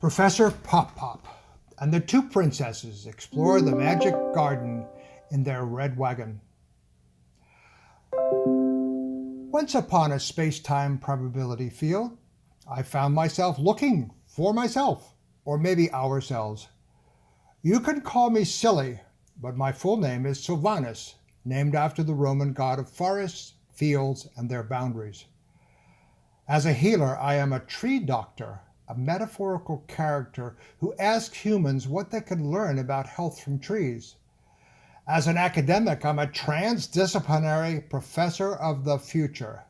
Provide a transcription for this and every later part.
Professor Pop Pop and the two princesses explore the magic garden in their red wagon. Once upon a space-time probability field, I found myself looking for myself, or maybe ourselves. You can call me Sily, but my full name is Sylvanus, named after the Roman god of forests, fields, and their boundaries. As a healer, I am a tree doctor, a metaphorical character who asks humans what they can learn about health from trees. As an academic, I'm a transdisciplinary professor of the future.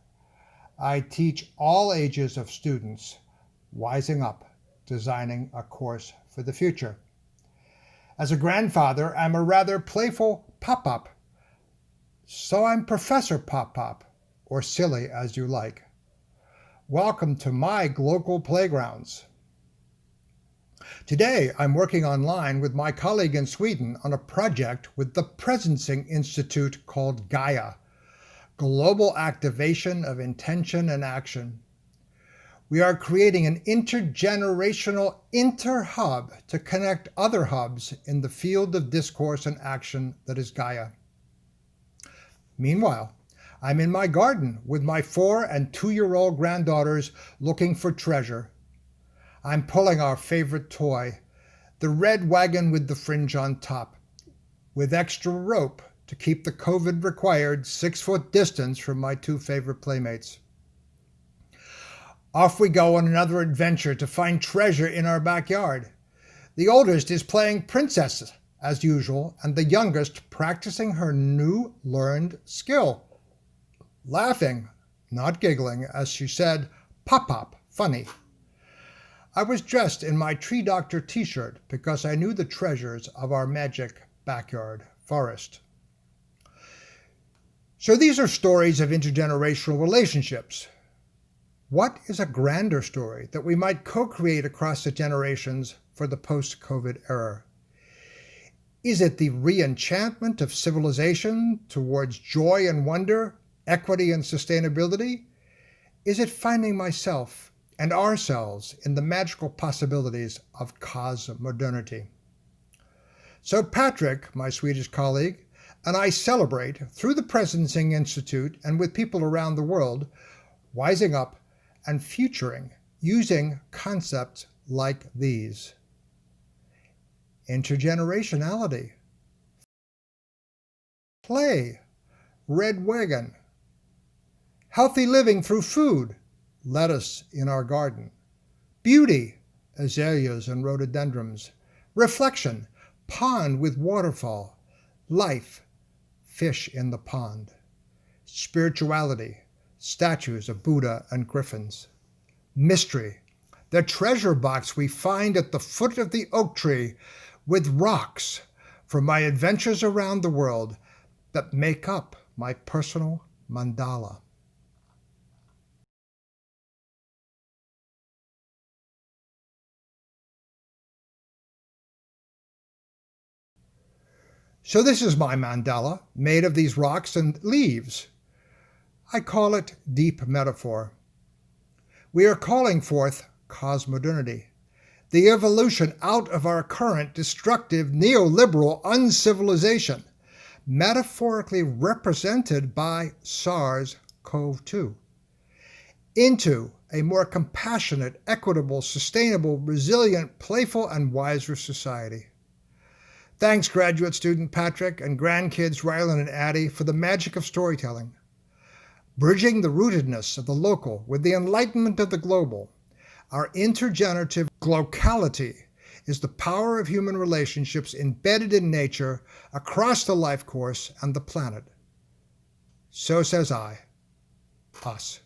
I teach all ages of students, wising up, designing a course for the future. As a grandfather, I'm a rather playful pop-up. So I'm Professor Pop Pop, or Silly as you like. Welcome to my local playgrounds. Today, I'm working online with my colleague in Sweden on a project with the Presencing Institute called GAIA, Global Activation of Intention and Action. We are creating an intergenerational InterHub to connect other hubs in the field of discourse and action that is GAIA. Meanwhile, I'm in my garden with my 4- and 2-year-old granddaughters looking for treasure. I'm pulling our favorite toy, the red wagon with the fringe on top, with extra rope to keep the COVID-required 6-foot distance from my 2 favorite playmates. Off we go on another adventure to find treasure in our backyard. The oldest is playing princess, as usual, and the youngest practicing her new learned skill. Laughing, not giggling, as she said, "Pop Pop, funny." I was dressed in my tree doctor t-shirt because I knew the treasures of our magic backyard forest. So these are stories of intergenerational relationships. What is a grander story that we might co-create across the generations for the post-COVID era? Is it the re-enchantment of civilization towards joy and wonder, equity and sustainability? Is it finding myself and ourselves in the magical possibilities of cosmodernity? So Patrick, my Swedish colleague, and I celebrate through the Presencing Institute and with people around the world, wising up and futuring using concepts like these. Intergenerationality, play, red wagon, healthy living through food, lettuce in our garden, beauty, azaleas and rhododendrons, reflection, pond with waterfall, life, fish in the pond, spirituality, statues of Buddha and griffins, mystery, the treasure box we find at the foot of the oak tree with rocks from my adventures around the world that make up my personal mandala. So this is my mandala, made of these rocks and leaves. I call it deep metaphor. We are calling forth cosmodernity, the evolution out of our current destructive neoliberal uncivilization, metaphorically represented by SARS-CoV-2, into a more compassionate, equitable, sustainable, resilient, playful, and wiser society. Thanks, graduate student Patrick and grandkids Rylan and Addie, for the magic of storytelling. Bridging the rootedness of the local with the enlightenment of the global, our intergenerative glocality is the power of human relationships embedded in nature across the life course and the planet. So says I, us.